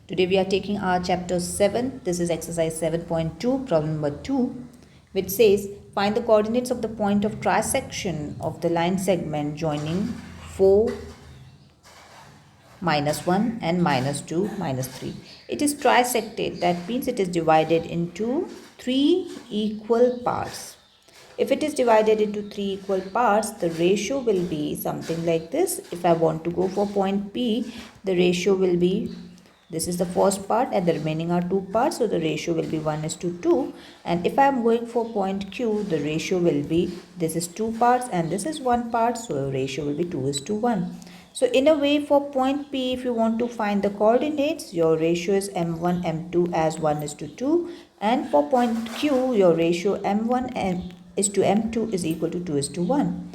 Today we are taking our chapter 7. This is exercise 7.2, problem number 2, which says find the coordinates of the point of trisection of the line segment joining 4, -1 and -2, -3. It is trisected, that means it is divided into 3 equal parts. If it is divided into 3 equal parts, the ratio will be something like this. If I want to go for point P, the ratio will be, this is the first part and the remaining are 2 parts, so the ratio will be 1:2. And if I am going for point Q, the ratio will be, this is 2 parts and this is 1 part, so the ratio will be 2:1. So in a way, for point P, if you want to find the coordinates, your ratio is m1, m2 as 1:2, and for point Q, your ratio m1 is to m2 is equal to 2:1.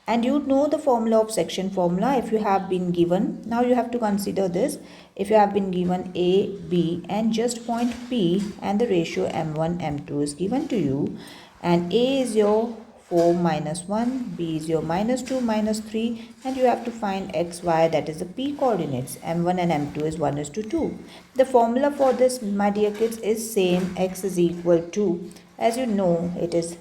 And you know the formula of section formula. If you have been given, now you have to consider this, if you have been given A, B and just point P and the ratio m1, m2 is given to you, and A is your 4 minus 1, B is your -2, -3, and you have to find x, y, that is the P coordinates. M1 and M2 is 1:2. The formula for this, my dear kids, is same. X is equal to, as you know, it is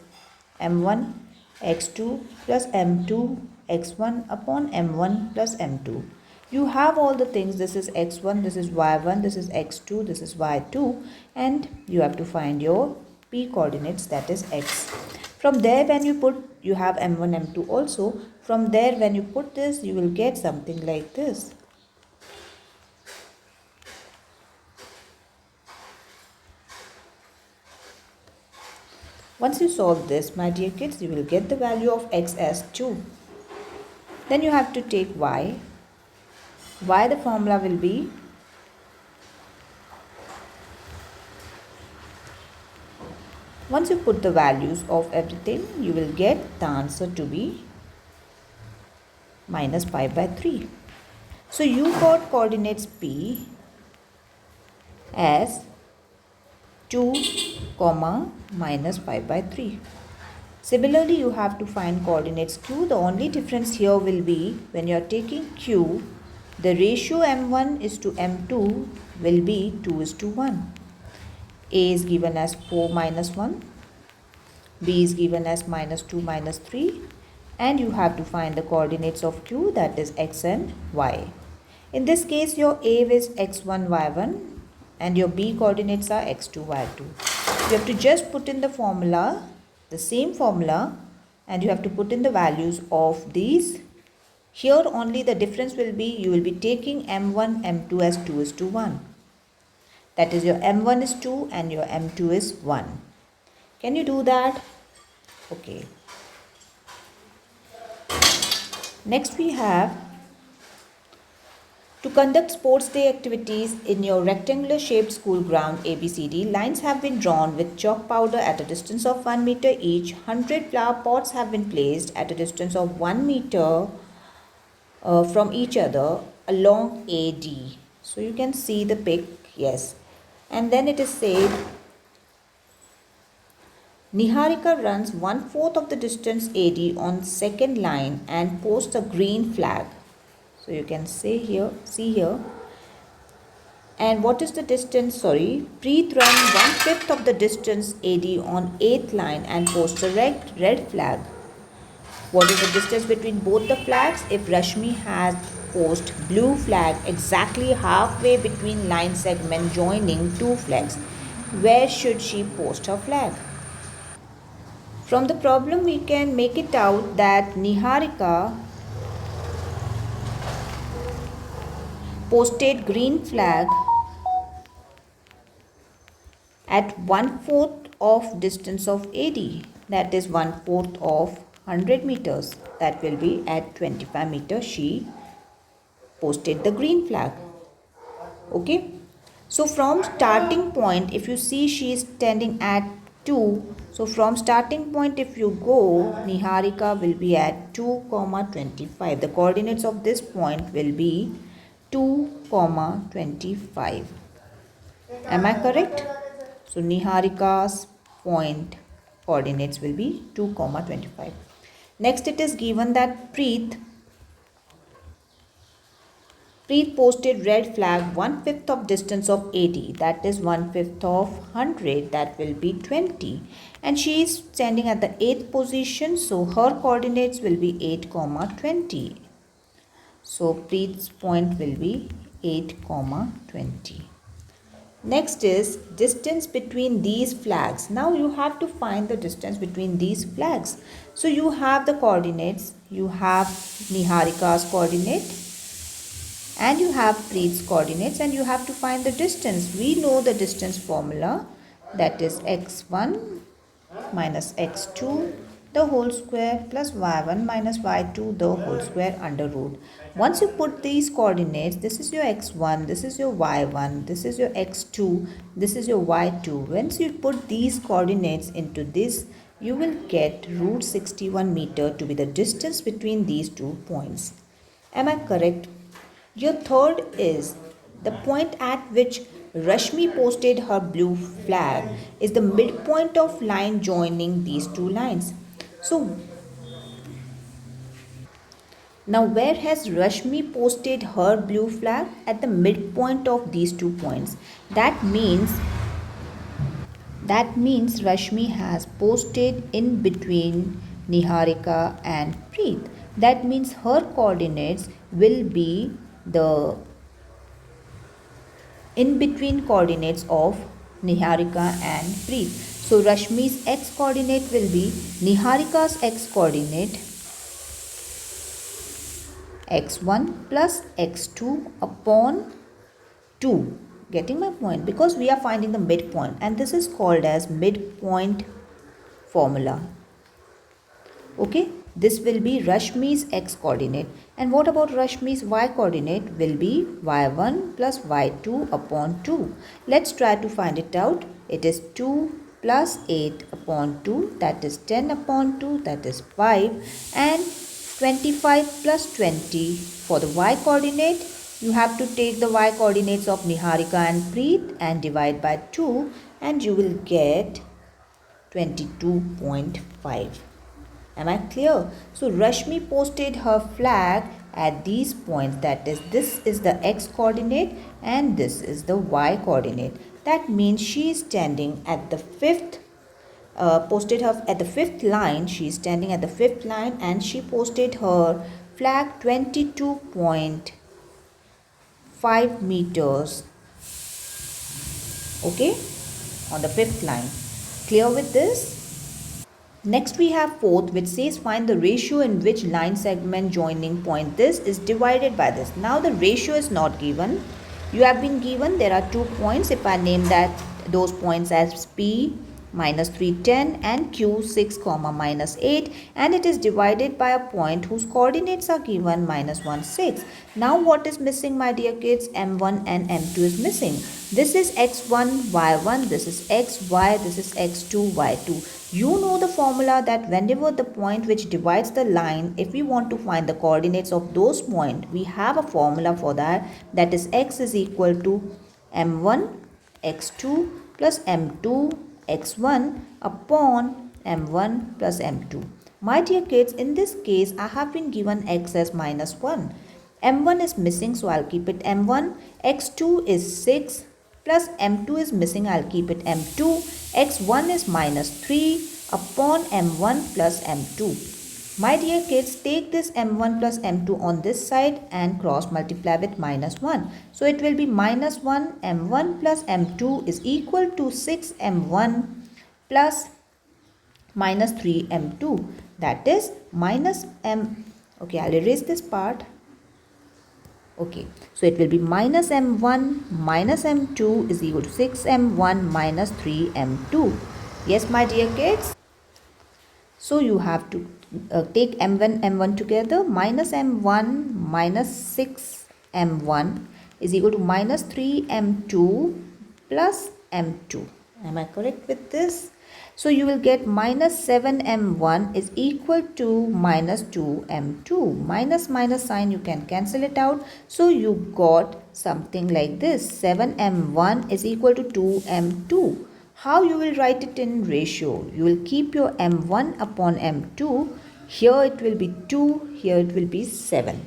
M1 x2 plus M2 x1 upon M1 plus M2. You have all the things. This is x1, this is y1, this is x2, this is y2, and you have to find your P coordinates, that is x. From there, when you put, you have m1, m2 also. From there, when you put this, you will get something like this. Once you solve this, my dear kids, you will get the value of x as 2. Then you have to take y. Y, the formula will be once you put the values of everything, you will get the answer to be -5/3. So you got coordinates P as 2, -5/3. Similarly, you have to find coordinates Q. The only difference here will be when you are taking Q, the ratio m1 is to m2 will be 2:1. A is given as 4 minus 1, B is given as -2 -3, and you have to find the coordinates of Q, that is x and y. In this case, your A is x1, y1 and your B coordinates are x2, y2. You have to just put in the formula, the same formula, and you have to put in the values of these. Here only the difference will be, you will be taking m1, m2 as 2:1. That is, your m1 is 2 and your m2 is 1. Can you do that? Okay. Next we have to conduct sports day activities in your rectangular shaped school ground ABCD. Lines have been drawn with chalk powder at a distance of 1 meter each. 100 flower pots have been placed at a distance of 1 meter from each other along AD. So you can see the pic, yes. And then it is said Niharika runs 1/4 of the distance AD on second line and posts a green flag. So you can see here. And what is the distance? Preet run 1/5 of the distance AD on 8th line and posts a red flag. What is the distance between both the flags? If Rashmi has post blue flag exactly halfway between line segment joining two flags, where should she post her flag? From the problem we can make it out that Niharika posted green flag at 1/4 of distance of AD, that is 1/4 of 100 meters, that will be at 25 meters she posted the green flag. Okay, so from starting point, if you see she is standing at 2, so from starting point if you go, Niharika will be at 2,25. The coordinates of this point will be 2,25. Am I correct? So Niharika's point coordinates will be 2,25. Next it is given that Preet Preet posted red flag 1/5 of distance of 80. That is 1/5 of 100. That will be 20. And she is standing at the 8th position. So her coordinates will be 8, 20. So Preet's point will be 8, 20. Next is distance between these flags. Now you have to find the distance between these flags. So you have the coordinates. You have Niharika's coordinate and you have Preet's coordinates, and you have to find the distance. We know the distance formula, that is x1 minus x2 the whole square plus y1 minus y2 the whole square under root. Once you put these coordinates, this is your x1, this is your y1, this is your x2, this is your y2. Once you put these coordinates into this, you will get root 61 meter to be the distance between these 2 points. Am I correct? Your third is the point at which Rashmi posted her blue flag is the midpoint of line joining these 2 lines. So now where has Rashmi posted her blue flag? At the midpoint of these 2 points. That means Rashmi has posted in between Niharika and Preet. That means her coordinates will be the in between coordinates of Niharika and Preet. So Rashmi's x coordinate will be Niharika's x coordinate x1 plus x2 upon 2. Getting my point? Because we are finding the midpoint, and this is called as midpoint formula. Okay, this will be Rashmi's x coordinate. And what about Rashmi's y coordinate? Will be y1 plus y2 upon 2. Let's try to find it out. It is 2 plus 8 upon 2, that is 10 upon 2, that is 5, and 25 plus 20 for the y coordinate. You have to take the y coordinates of Niharika and Preet and divide by 2, and you will get 22.5. Am I clear? So Rashmi posted her flag at these points, that is, this is the x coordinate and this is the y coordinate. That means she is standing at the fifth posted her at the fifth line. She is standing at the fifth line and she posted her flag 22.5 meters, okay, on the fifth line. Clear with this? Next we have fourth, which says find the ratio in which line segment joining point this is divided by this. Now the ratio is not given. You have been given there are 2 points. If I name those points as P minus 310 and Q 6 comma minus 8, and it is divided by a point whose coordinates are given minus 1 6. Now what is missing, my dear kids? M1 and M2 is missing. This is x1 y1, this is xy, this is x2 y2. You know the formula that whenever the point which divides the line, if we want to find the coordinates of those points, we have a formula for that, that is x is equal to m1 x2 plus m2 x1 upon m1 plus m2. My dear kids, in this case I have been given x as minus 1. m1 is missing, so I'll keep it m1. x2 is 6 plus m2 is missing, I'll keep it m2. x1 is minus 3 upon m1 plus m2. My dear kids, take this m1 plus m2 on this side and cross multiply with minus 1. So it will be minus 1 m1 plus m2 is equal to 6 m1 plus minus 3 m2. That is minus m. Okay, I'll erase this part. Okay, so it will be minus m1 minus m2 is equal to 6 m1 minus 3 m2. Yes, my dear kids. So you have to take m1 together. Minus m1 minus 6 m1 is equal to minus 3 m2 plus m2. Am I correct with this? So you will get minus 7 m1 is equal to minus 2 m2. Minus minus sign, you can cancel it out. So you got something like this. 7 m1 is equal to 2 m2. How you will write it in ratio? You will keep your m1 upon m2. Here it will be 2, here it will be 7.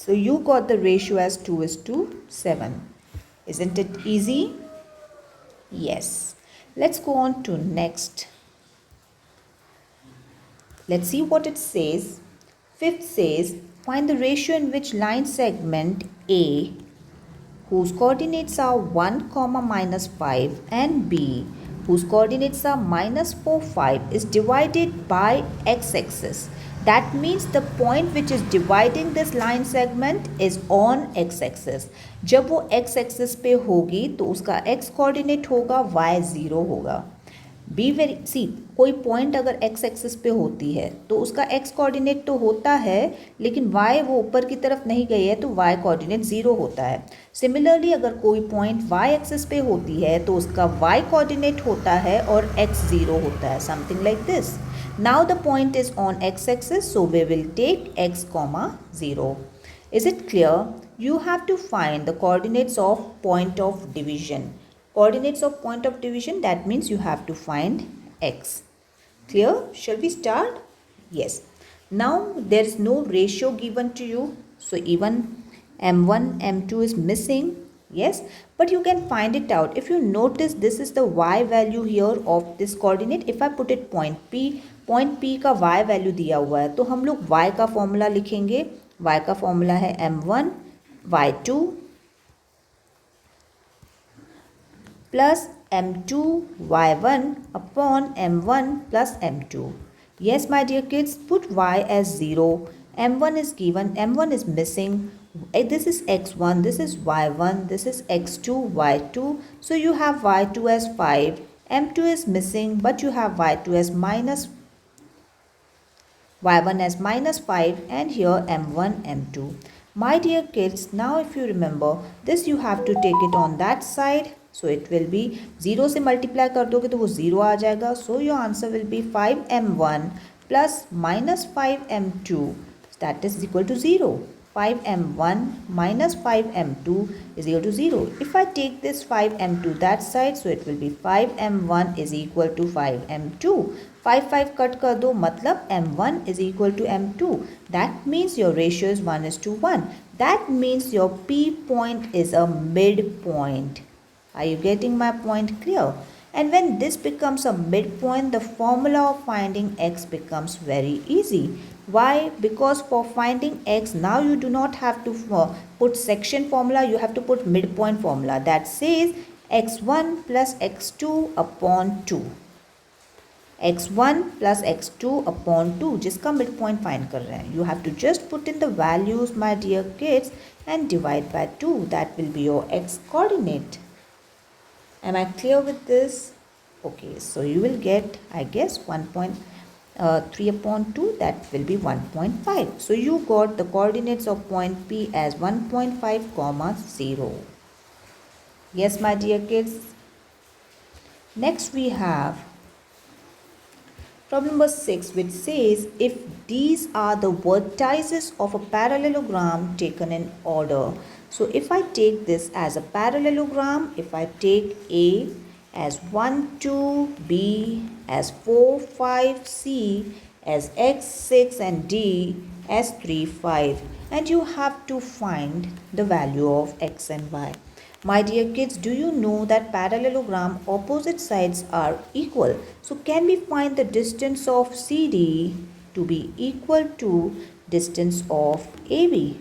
So you got the ratio as 2:7. Isn't it easy? Yes. Let's go on to next. Let's see what it says. Fifth says, find the ratio in which line segment A, whose coordinates are 1, minus 5, and B, whose coordinates are minus 4, 5, is divided by x-axis. That means the point which is dividing this line segment is on x-axis. जब वो x-axis पे होगी तो उसका x coordinate होगा, y 0 होगा. Be very सी, कोई point अगर एक्स एक्सिस पे होती है तो उसका एक्स कोऑर्डिनेट तो होता है, लेकिन वाई वो ऊपर की तरफ नहीं गई है तो वाई कोऑर्डिनेट ज़ीरो होता है. सिमिलरली अगर कोई पॉइंट वाई एक्सिस पे होती है तो उसका वाई कोऑर्डिनेट होता है और एक्स ज़ीरो होता है. Something like this. Now the point is on x axis, so we will take x, 0. Is it clear? You have to find the coordinates of point of division. Coordinates of point of division, that means you have to find x. Clear? Shall we start? Yes. Now there is no ratio given to you, so even m1 m2 is missing. Yes, but you can find it out. If you notice, this is the y value here of this coordinate. If I put it point p का y value दिया हुआ है तो हम लोग y का formula लिखेंगे. y का फॉर्मूला है m1 y2 plus m2 y1 upon m1 plus m2. Yes, my dear kids, put y as 0. m1 is given, m1 is missing. This is x1, this is y1, this is x2, y2. So you have y2 as 5. m2 is missing, but you have y2 as minus y1 as minus 5, and here m1 m2. My dear kids, now if you remember, this you have to take it on that side. So it will be 0 से multiply कर दोगे तो वो 0 आ जाएगा. So your answer will be 5m1 plus minus 5m2, that is equal to 0. 5m1 minus 5m2 is equal to 0. If I take this 5m2 that side, so it will be 5m1 is equal to 5m2. 5 cut कर दो, मतलब m1 is equal to m2. That means your ratio is 1:1. That means your P point is a midpoint. Are you getting my point clear? And when this becomes a midpoint, the formula of finding x becomes very easy. Why? Because for finding x, now you do not have to put section formula, you have to put midpoint formula. That says x1 plus x2 upon 2. x1 plus x2 upon 2, जिसका midpoint find कर रहे हैं. You have to just put in the values, my dear kids, and divide by 2. That will be your x coordinate. Am I clear with this? Okay, so you will get, I guess, 1.3 upon 2, that will be 1.5. So you got the coordinates of point P as 1.5, 0. Yes, my dear kids. Next we have problem number 6, which says if these are the vertices of a parallelogram taken in order. So if I take this as a parallelogram, if I take A as 1, 2, B as 4, 5, C as x, 6, and D as 3, 5, and you have to find the value of x and y. My dear kids, do you know that parallelogram opposite sides are equal? So can we find the distance of CD to be equal to distance of AB?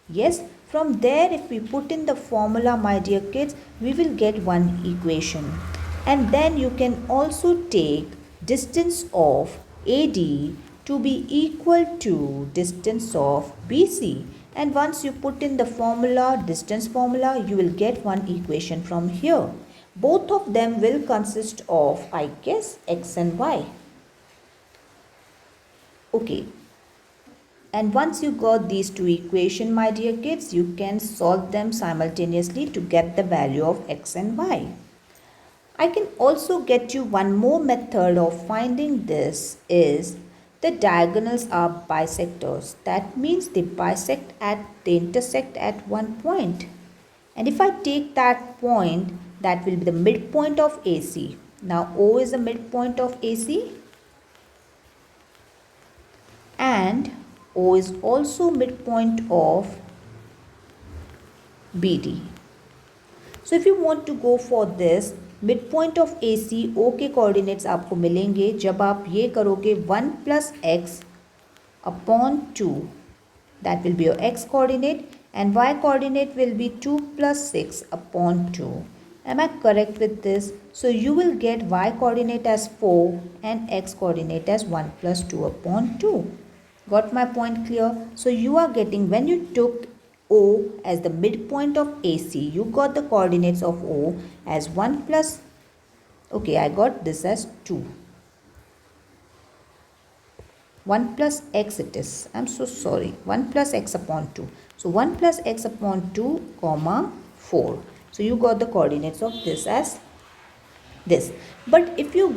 Yes. From there, if we put in the formula, my dear kids, we will get one equation. And then you can also take distance of AD to be equal to distance of BC. And once you put in the formula, distance formula, you will get one equation from here. Both of them will consist of, I guess, x and y. Okay. And once you got these two equations, my dear kids, you can solve them simultaneously to get the value of x and y. I can also get you one more method of finding this is the diagonals are bisectors. That means they intersect at one point. And if I take that point, that will be the midpoint of AC. Now O is the midpoint of AC. And O is also midpoint of BD. So if you want to go for this, midpoint of AC O के coordinates आपको मिलेंगे जब आप ये करोगे 1 plus x upon 2, that will be your x coordinate, and y coordinate will be 2 plus 6 upon 2. Am I correct with this? So you will get y coordinate as 4 and x coordinate as 1 plus 2 upon 2. Got my point clear? So you are getting, when you took O as the midpoint of AC, you got the coordinates of O as 1 plus, okay, I got this as 2. 1 plus x it is. I'm so sorry. 1 plus x upon 2. So 1 plus x upon 2 comma 4. So you got the coordinates of this as this. But if you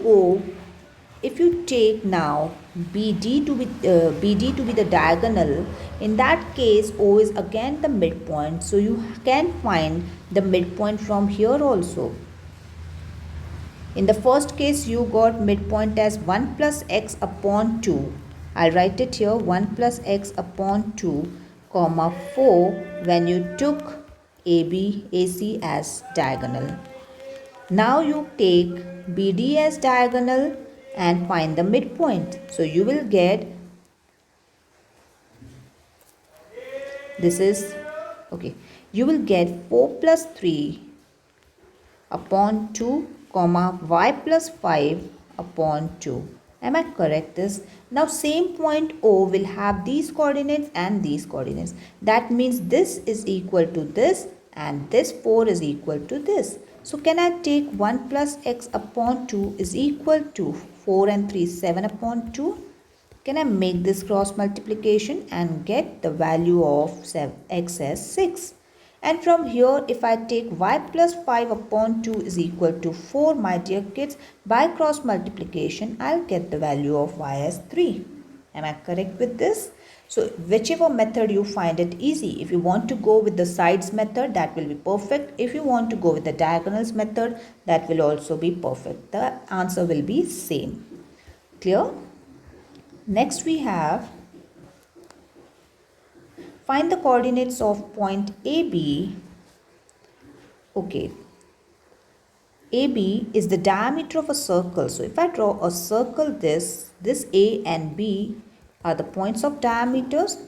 take now BD to be the diagonal, in that case O is again the midpoint. So you can find the midpoint from here also. In the first case you got midpoint as 1 plus x upon 2. I'll write it here, 1 plus x upon 2 comma 4 when you took AC as diagonal. Now you take BD as diagonal and find the midpoint. So you will get, this is, okay, you will get 4 plus 3 upon 2 comma y plus 5 upon 2. Am I correct this? Now same point O will have these coordinates and these coordinates. That means this is equal to this and this 4 is equal to this. So can I take 1 plus x upon 2 is equal to 4 and 3 7 upon 2? Can I make this cross multiplication and get the value of x as 6? And from here, if I take y plus 5 upon 2 is equal to 4, my dear kids, by cross multiplication, I'll get the value of y as 3. Am I correct with this? So, whichever method you find it easy. If you want to go with the sides method, that will be perfect. If you want to go with the diagonals method, that will also be perfect. The answer will be same. Clear? Next we have, find the coordinates of point AB. Okay, AB is the diameter of a circle. So if I draw a circle, this A and B are the points of diameters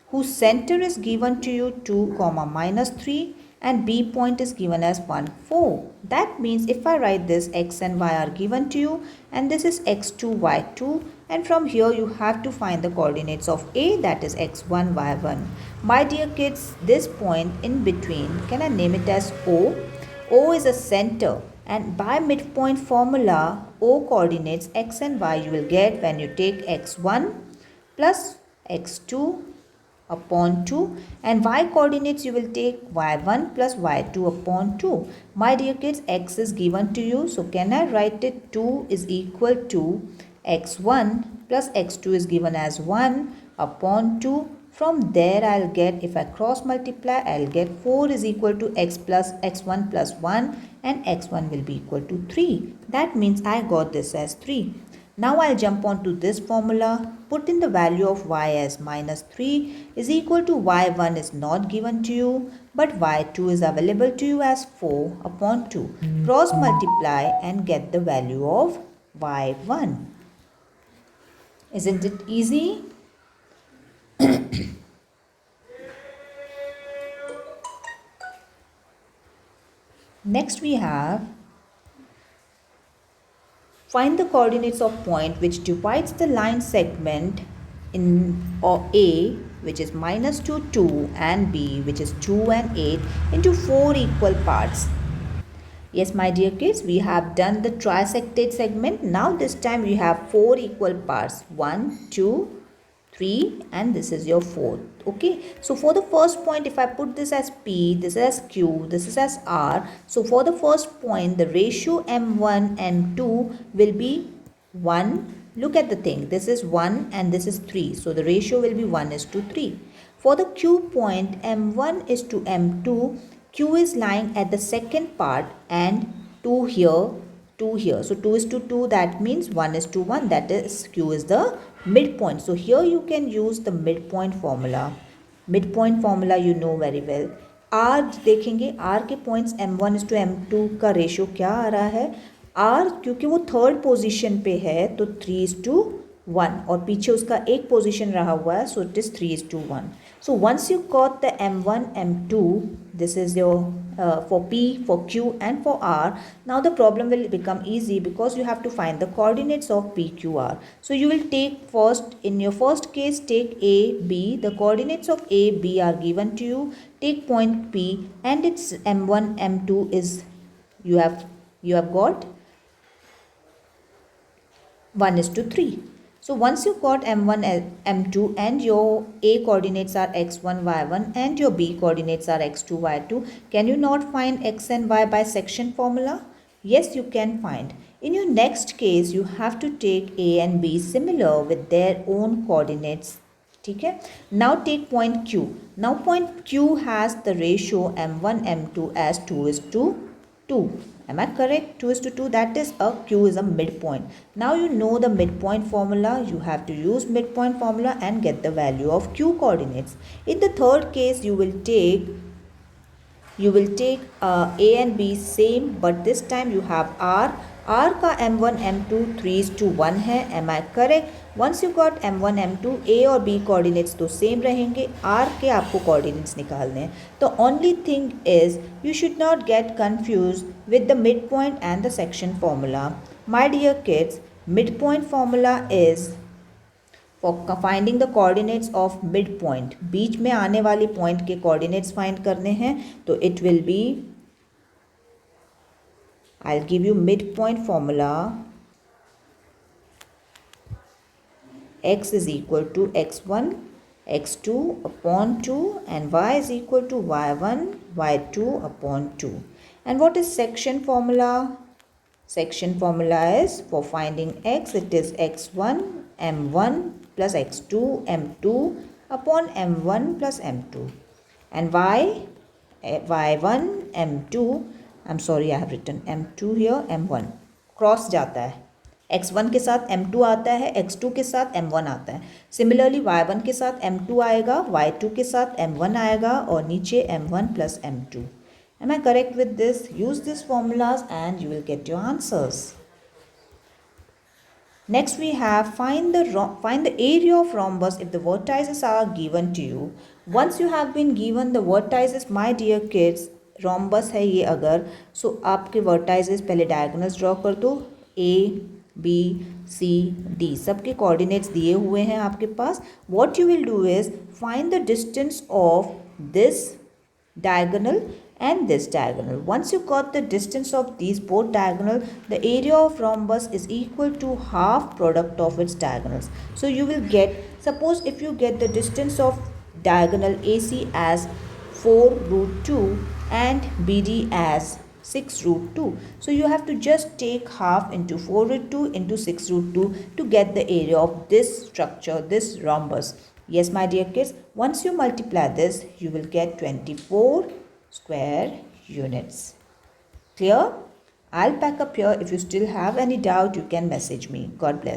whose center is given to you 2 comma minus 3 and B point is given as 1 4. That means if I write this, x and y are given to you and this is x2 y2, and from here you have to find the coordinates of A, that is x1 y1. My dear kids, this point in between, can I name it as O? O is a center, and by midpoint formula, O coordinates x and y you will get when you take x1 plus x2 upon 2, and y coordinates you will take y1 plus y2 upon 2. My dear kids, x is given to you, so can I write it 2 is equal to x1 plus x2 is given as 1 upon 2. From there I'll get, if I cross multiply, I'll get 4 is equal to x plus x1 plus 1 and x1 will be equal to 3. That means I got this as 3. Now I'll jump on to this formula, put in the value of y as minus 3 is equal to y1 is not given to you, but y2 is available to you as 4 upon 2. Cross multiply and get the value of y1. Isn't it easy? Next we have, find the coordinates of point which divides the line segment in A, which is minus 2, 2 and B, which is 2 and 8 into 4 equal parts. Yes, my dear kids, we have done the trisected segment. Now this time we have 4 equal parts. 1, 2, 3 and this is your 4th. Okay, so for the first point, if I put this as P, this is as Q, this is as R. So for the first point, the ratio M1 and 2 will be 1. Look at the thing, this is 1 and this is 3. So the ratio will be 1 is to 3. For the Q point, M1 is to M2. Q is lying at the second part and 2 here, 2 here. So 2 is to 2, that means 1 is to 1, that is Q is the midpoint. So here you can use the midpoint formula. Midpoint formula you know very well. R देखेंगे, R के points m1:m2 का ratio क्या आ रहा है, are क्योंकि वो third position पे है तो 3:1 और पीछे उसका एक पोजीशन रहा हुआ है, so it is 3:1. So once you got the m1 m2, this is your for p, for q and for r, now the problem will become easy because you have to find the coordinates of p, q, r. So you will take first, in your first case, take a, b, the coordinates of a, b are given to you, take point p and its m1 m2 is, you have got 1:3. So once you got m1 m2 and your a coordinates are x1 y1 and your b coordinates are x2 y2, can you not find x and y by section formula? Yes, you can find. In your next case, you have to take a and b similar with their own coordinates. ठीक है. Now take point q. Now point q has the ratio m1 m2 as 2:2. Am I correct? 2:2, that is a q is a midpoint. Now you know the midpoint formula. You have to use midpoint formula and get the value of q coordinates. In the third case, you will take a and b same, but this time you have r का m1 m2 3:1 है. Am I correct? Once you got m1 m2, a और b coordinates तो same रहेंगे, r के आपको coordinates निकालने हैं. तो only thing is you should not get confused with the midpoint and the section formula. My dear kids, midpoint formula is for finding the coordinates of midpoint. बीच में आने वाली point के coordinates find करने हैं, तो it will be, I'll give you midpoint formula. X is equal to x1 x2 upon 2 and y is equal to y1 y2 upon 2. And what is section formula? Section formula is for finding x, it is x1 m1 plus x2 m2 upon m1 plus m2, and y y1 m2, I'm sorry I have written m2 here, m1 cross जाता है, x1 के साथ m2 आता है, x2 के साथ m1 आता है. सिमिलरली y1 के साथ m2 आएगा, y2 के साथ m1 आएगा और नीचे m1 plus m2. Am I correct with this? Use these formulas and you will get your answers. Next we have find the area of rhombus if the vertices are given to you. Once you have been given the vertices, my dear kids, rhombus है ये अगर, so आपके vertices पहले diagonals draw कर दो. A, B, C, D सबके coordinates दिए हुए हैं आपके पास. What you will do is find the distance of this diagonal and this diagonal. Once you got the distance of these both diagonal, the area of rhombus is equal to half product of its diagonals. So you will get, suppose if you get the distance of diagonal AC as 4√2 and BD as 6√2. So you have to just take half into 4√2 into 6√2 to get the area of this structure, this rhombus. Yes, my dear kids, once you multiply this, you will get 24 square units. Clear? I'll pack up here. If you still have any doubt, you can message me. God bless.